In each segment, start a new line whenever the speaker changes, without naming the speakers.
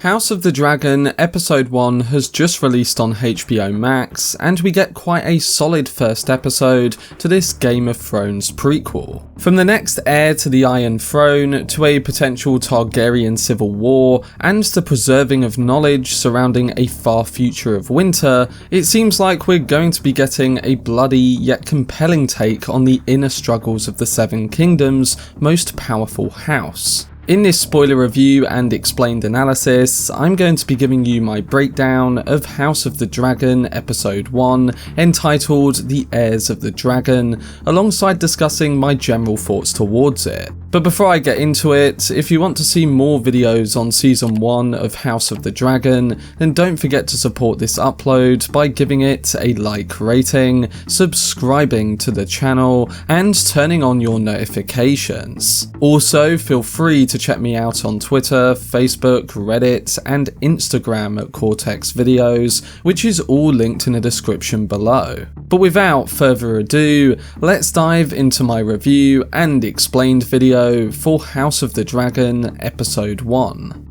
House of the Dragon Episode 1 has just released on HBO Max, and we get quite a solid first episode to this Game of Thrones prequel. From the next heir to the Iron Throne, to a potential Targaryen civil war, and the preserving of knowledge surrounding a far future of winter, it seems like we're going to be getting a bloody yet compelling take on the inner struggles of the Seven Kingdoms' most powerful house. In this spoiler review and explained analysis, I'm going to be giving you my breakdown of House of the Dragon Episode 1, entitled The Heirs of the Dragon, alongside discussing my general thoughts towards it. But before I get into it, if you want to see more videos on Season 1 of House of the Dragon, then don't forget to support this upload by giving it a like rating, subscribing to the channel, and turning on your notifications. Also, feel free to check me out on Twitter, Facebook, Reddit, and Instagram at Cortex Videos, which is all linked in the description below. But without further ado, let's dive into my review and explained video for House of the Dragon Episode 1.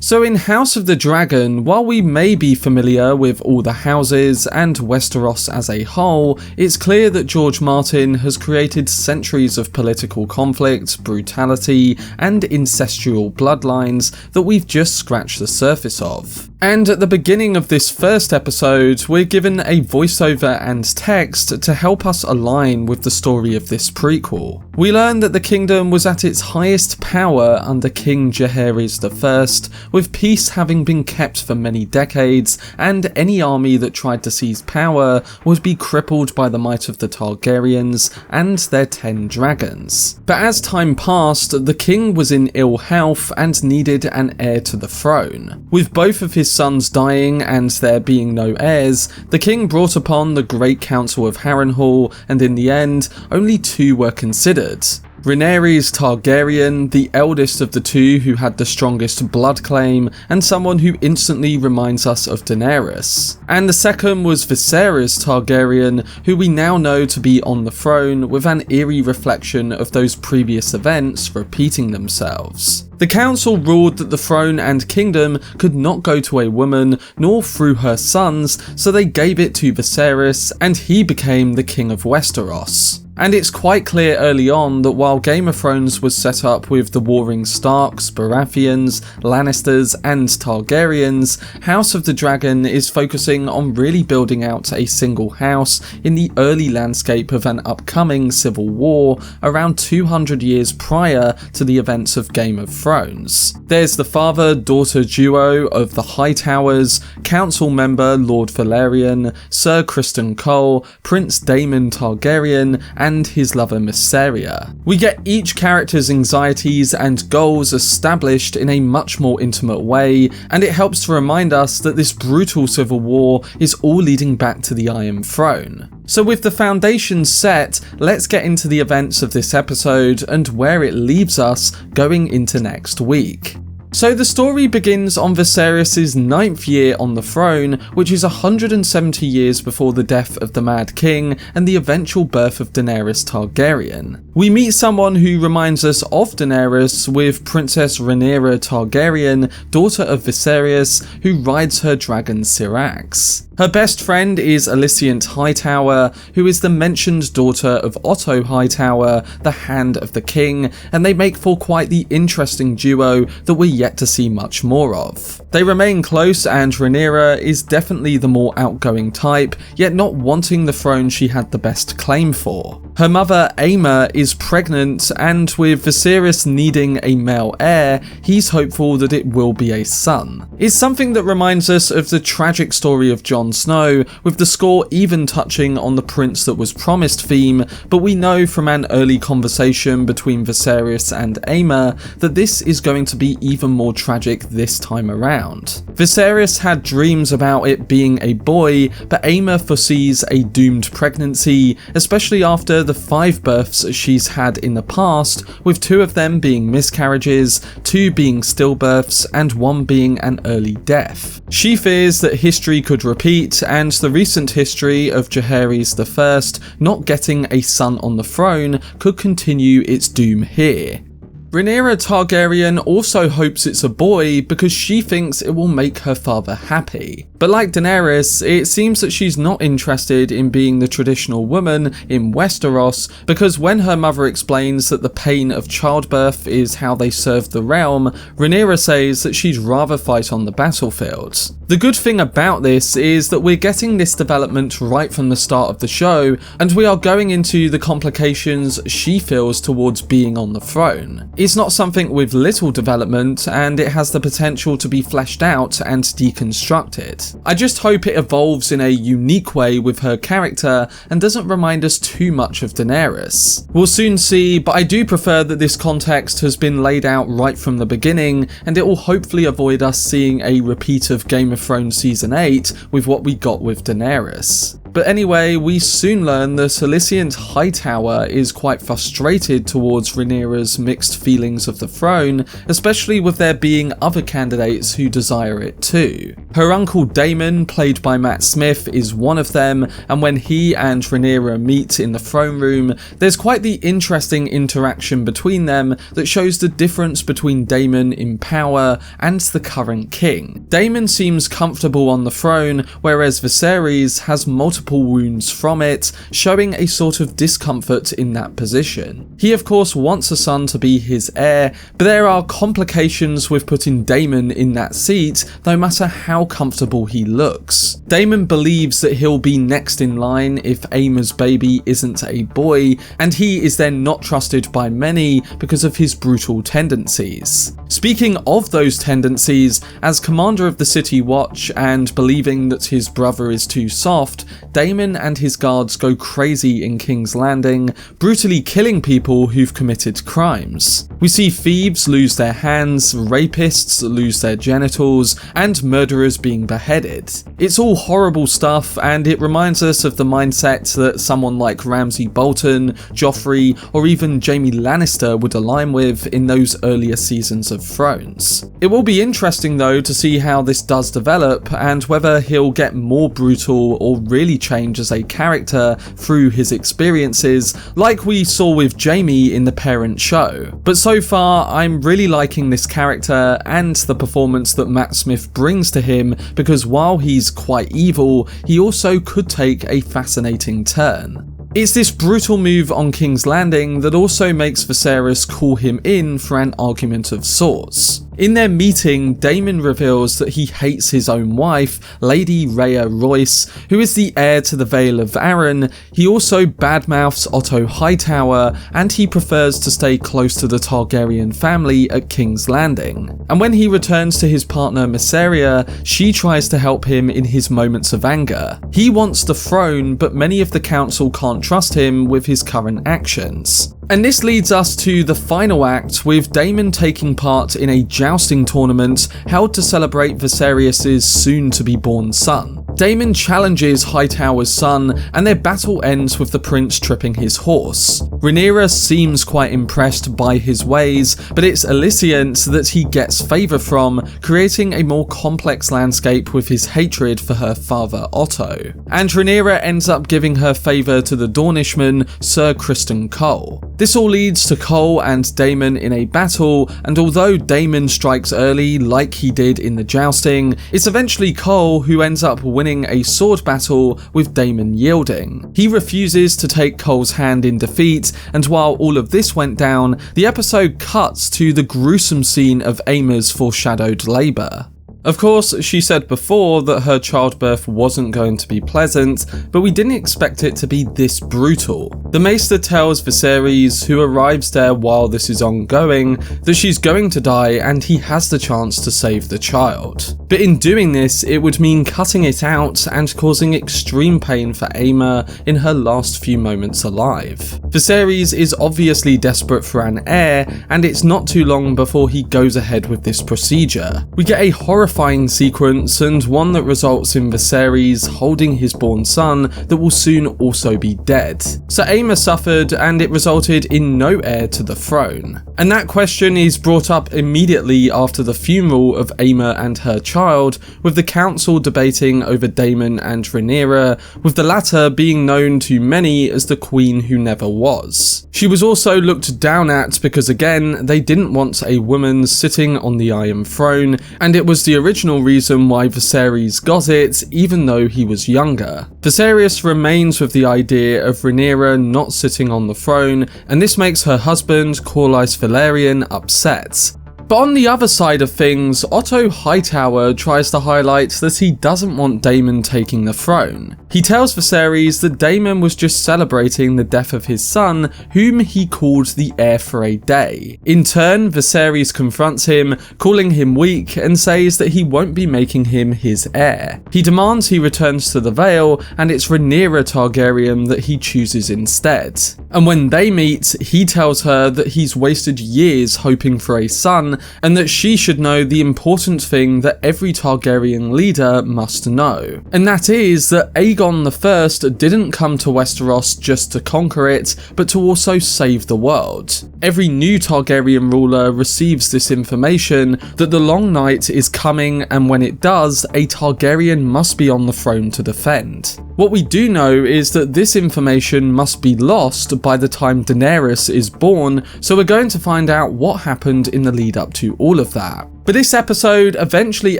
So in House of the Dragon, while we may be familiar with all the houses and Westeros as a whole, it's clear that George Martin has created centuries of political conflict, brutality, and incestual bloodlines that we've just scratched the surface of. And at the beginning of this first episode, we're given a voiceover and text to help us align with the story of this prequel. We learn that the kingdom was at its highest power under King Jaehaerys I, with peace having been kept for many decades, and any army that tried to seize power would be crippled by the might of the Targaryens and their 10 dragons. But as time passed, the king was in ill health and needed an heir to the throne. With both of his sons dying and there being no heirs, the king brought upon the Great Council of Harrenhal, and in the end, only 2 were considered. Rhaenyra Targaryen, the eldest of the 2 who had the strongest blood claim, and someone who instantly reminds us of Daenerys. And the second was Viserys Targaryen, who we now know to be on the throne, with an eerie reflection of those previous events repeating themselves. The council ruled that the throne and kingdom could not go to a woman, nor through her sons, so they gave it to Viserys, and he became the king of Westeros. And it's quite clear early on that while Game of Thrones was set up with the warring Starks, Baratheons, Lannisters, and Targaryens, House of the Dragon is focusing on really building out a single house in the early landscape of an upcoming civil war around 200 years prior to the events of Game of Thrones. There's the father-daughter duo of the Hightowers, council member Lord Valyrian, Sir Criston Cole, Prince Daemon Targaryen, and his lover Mysaria. We get each character's anxieties and goals established in a much more intimate way, and it helps to remind us that this brutal civil war is all leading back to the Iron Throne. So with the foundation set, let's get into the events of this episode and where it leaves us going into next week. So the story begins on Viserys' 9th year on the throne, which is 170 years before the death of the Mad King and the eventual birth of Daenerys Targaryen. We meet someone who reminds us of Daenerys with Princess Rhaenyra Targaryen, daughter of Viserys, who rides her dragon Syrax. Her best friend is Alicent Hightower, who is the mentioned daughter of Otto Hightower, the Hand of the King, and they make for quite the interesting duo that we're yet to see much more of. They remain close, and Rhaenyra is definitely the more outgoing type, yet not wanting the throne she had the best claim for. Her mother Aemma is pregnant, and with Viserys needing a male heir, he's hopeful that it will be a son. It's something that reminds us of the tragic story of Jon Snow, with the score even touching on the prince that was promised theme, but we know from an early conversation between Viserys and Aemma that this is going to be even even more tragic this time around. Viserys had dreams about it being a boy, but Aemma foresees a doomed pregnancy, especially after the 5 births she's had in the past, with 2 of them being miscarriages, 2 being stillbirths, and 1 being an early death. She fears that history could repeat, and the recent history of Jaehaerys I not getting a son on the throne could continue its doom here. Rhaenyra Targaryen also hopes it's a boy because she thinks it will make her father happy. But like Daenerys, it seems that she's not interested in being the traditional woman in Westeros, because when her mother explains that the pain of childbirth is how they serve the realm, Rhaenyra says that she'd rather fight on the battlefield. The good thing about this is that we're getting this development right from the start of the show, and we are going into the complications she feels towards being on the throne. It's not something with little development, and it has the potential to be fleshed out and deconstructed. I just hope it evolves in a unique way with her character and doesn't remind us too much of Daenerys. We'll soon see, but I do prefer that this context has been laid out right from the beginning, and it will hopefully avoid us seeing a repeat of Game of Thrones Season 8 with what we got with Daenerys. But anyway, we soon learn the Silesian Hightower is quite frustrated towards Rhaenyra's mixed feelings of the throne, especially with there being other candidates who desire it too. Her uncle Daemon, played by Matt Smith, is one of them, and when he and Rhaenyra meet in the throne room, there's quite the interesting interaction between them that shows the difference between Daemon in power and the current king. Daemon seems comfortable on the throne, whereas Viserys has multiple wounds from it, showing a sort of discomfort in that position. He of course wants a son to be his heir, but there are complications with putting Daemon in that seat, no matter how comfortable he looks. Daemon believes that he'll be next in line if Aemma's baby isn't a boy, and he is then not trusted by many because of his brutal tendencies. Speaking of those tendencies, as commander of the City Watch and believing that his brother is too soft, Daemon and his guards go crazy in King's Landing, brutally killing people who've committed crimes. We see thieves lose their hands, rapists lose their genitals, and murderers being beheaded. It's all horrible stuff, and it reminds us of the mindset that someone like Ramsay Bolton, Joffrey, or even Jaime Lannister would align with in those earlier seasons of Thrones. It will be interesting though to see how this does develop, and whether he'll get more brutal or really change as a character through his experiences, like we saw with Jaime in the parent show. But so far, I'm really liking this character and the performance that Matt Smith brings to him, because while he's quite evil, he also could take a fascinating turn. It's this brutal move on King's Landing that also makes Viserys call him in for an argument of sorts. In their meeting, Daemon reveals that he hates his own wife, Lady Rhea Royce, who is the heir to the Vale of Arryn. He also badmouths Otto Hightower, and he prefers to stay close to the Targaryen family at King's Landing. And when he returns to his partner Mysaria, she tries to help him in his moments of anger. He wants the throne, but many of the council can't trust him with his current actions. And this leads us to the final act, with Daemon taking part in a jousting tournament held to celebrate Viserys' soon-to-be-born son. Daemon challenges Hightower's son, and their battle ends with the prince tripping his horse. Rhaenyra seems quite impressed by his ways, but it's Alicent that he gets favour from, creating a more complex landscape with his hatred for her father Otto. And Rhaenyra ends up giving her favour to the Dornishman, Sir Criston Cole. This all leads to Cole and Daemon in a battle, and although Daemon strikes early like he did in the jousting, it's eventually Cole who ends up winning a sword battle, with Daemon yielding. He refuses to take Cole's hand in defeat, and while all of this went down, the episode cuts to the gruesome scene of Aemma's foreshadowed labour. Of course, she said before that her childbirth wasn't going to be pleasant, but we didn't expect it to be this brutal. The Maester tells Viserys, who arrives there while this is ongoing, that she's going to die and he has the chance to save the child. But in doing this, it would mean cutting it out and causing extreme pain for Aemma in her last few moments alive. Viserys is obviously desperate for an heir, and it's not too long before he goes ahead with this procedure. We get a horrifying sequence, and one that results in Viserys holding his born son that will soon also be dead. So Aemma suffered, and it resulted in no heir to the throne. And that question is brought up immediately after the funeral of Aemma and her child, with the council debating over Daemon and Rhaenyra, with the latter being known to many as the queen who never was. She was also looked down at because, again, they didn't want a woman sitting on the Iron Throne, and it was the original reason why Viserys got it, even though he was younger. Viserys remains with the idea of Rhaenyra not sitting on the throne, and this makes her husband, Corlys Velaryon, upset. But on the other side of things, Otto Hightower tries to highlight that he doesn't want Daemon taking the throne. He tells Viserys that Daemon was just celebrating the death of his son, whom he called the heir for a day. In turn, Viserys confronts him, calling him weak, and says that he won't be making him his heir. He demands he returns to the Vale, and it's Rhaenyra Targaryen that he chooses instead. And when they meet, he tells her that he's wasted years hoping for a son, and that she should know the important thing that every Targaryen leader must know. And that is that Aegon I didn't come to Westeros just to conquer it, but to also save the world. Every new Targaryen ruler receives this information that the Long Night is coming, and when it does, a Targaryen must be on the throne to defend. What we do know is that this information must be lost by the time Daenerys is born, so we're going to find out what happened in the lead up to all of that. But this episode eventually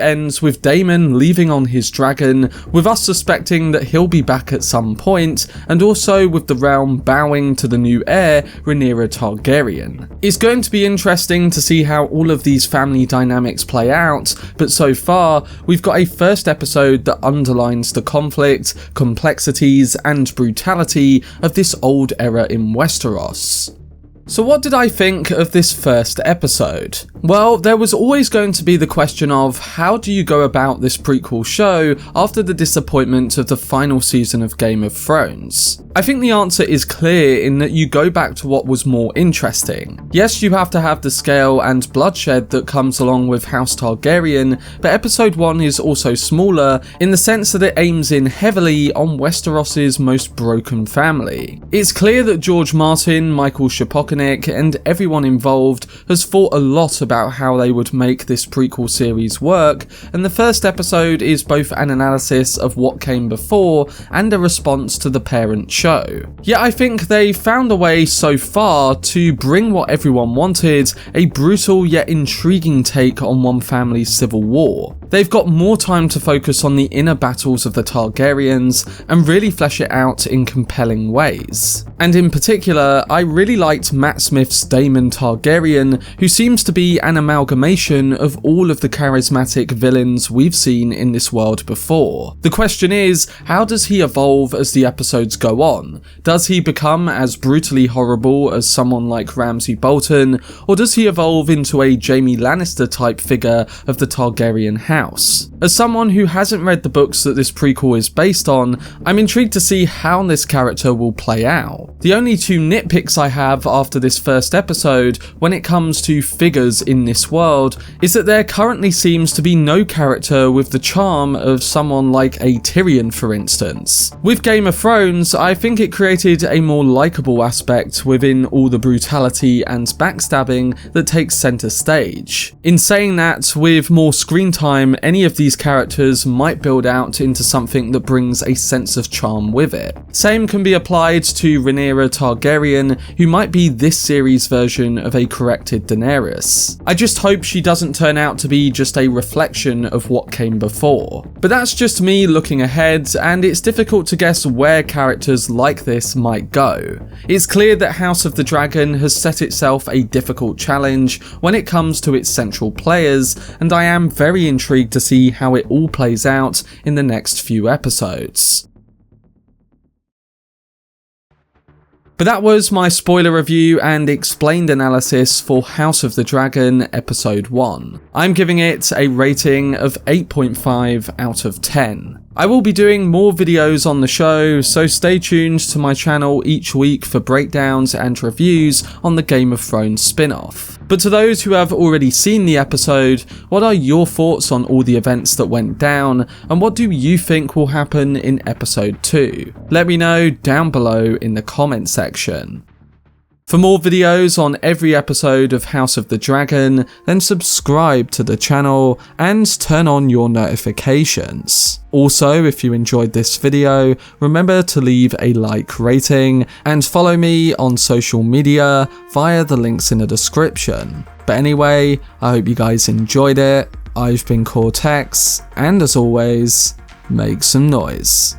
ends with Daemon leaving on his dragon, with us suspecting that he'll be back at some point, and also with the realm bowing to the new heir, Rhaenyra Targaryen. It's going to be interesting to see how all of these family dynamics play out, but so far, we've got a first episode that underlines the conflict, complexities, and brutality of this old era in Westeros. So what did I think of this first episode? Well, there was always going to be the question of how do you go about this prequel show after the disappointment of the final season of Game of Thrones? I think the answer is clear in that you go back to what was more interesting. Yes, you have to have the scale and bloodshed that comes along with House Targaryen, but episode 1 is also smaller in the sense that it aims in heavily on Westeros's most broken family. It's clear that George Martin, Michael Sapochnik, and everyone involved has thought a lot about how they would make this prequel series work, and the first episode is both an analysis of what came before and a response to the parent show. Yet I think they found a way so far to bring what everyone wanted, a brutal yet intriguing take on one family's civil war. They've got more time to focus on the inner battles of the Targaryens and really flesh it out in compelling ways. And in particular, I really liked Matt Smith's Daemon Targaryen, who seems to be an amalgamation of all of the charismatic villains we've seen in this world before. The question is, how does he evolve as the episodes go on? Does he become as brutally horrible as someone like Ramsay Bolton, or does he evolve into a Jaime Lannister type figure of the Targaryen house? As someone who hasn't read the books that this prequel is based on, I'm intrigued to see how this character will play out. The only two nitpicks I have after this first episode when it comes to figures in this world is that there currently seems to be no character with the charm of someone like a Tyrion, for instance. With Game of Thrones, I think it created a more likeable aspect within all the brutality and backstabbing that takes centre stage. In saying that, with more screen time, any of these characters might build out into something that brings a sense of charm with it. Same can be applied to Rhaenyra Rhaenyra Targaryen, who might be this series' version of a corrected Daenerys. I just hope she doesn't turn out to be just a reflection of what came before. But that's just me looking ahead, and it's difficult to guess where characters like this might go. It's clear that House of the Dragon has set itself a difficult challenge when it comes to its central players, and I am very intrigued to see how it all plays out in the next few episodes. But that was my spoiler review and explained analysis for House of the Dragon Episode 1. I'm giving it a rating of 8.5 out of 10. I will be doing more videos on the show, so stay tuned to my channel each week for breakdowns and reviews on the Game of Thrones spin-off. But to those who have already seen the episode, what are your thoughts on all the events that went down, and what do you think will happen in episode 2? Let me know down below in the comment section. For more videos on every episode of House of the Dragon, then subscribe to the channel and turn on your notifications. Also, if you enjoyed this video, remember to leave a like rating and follow me on social media via the links in the description. But anyway, I hope you guys enjoyed it. I've been Cortex, and as always, make some noise.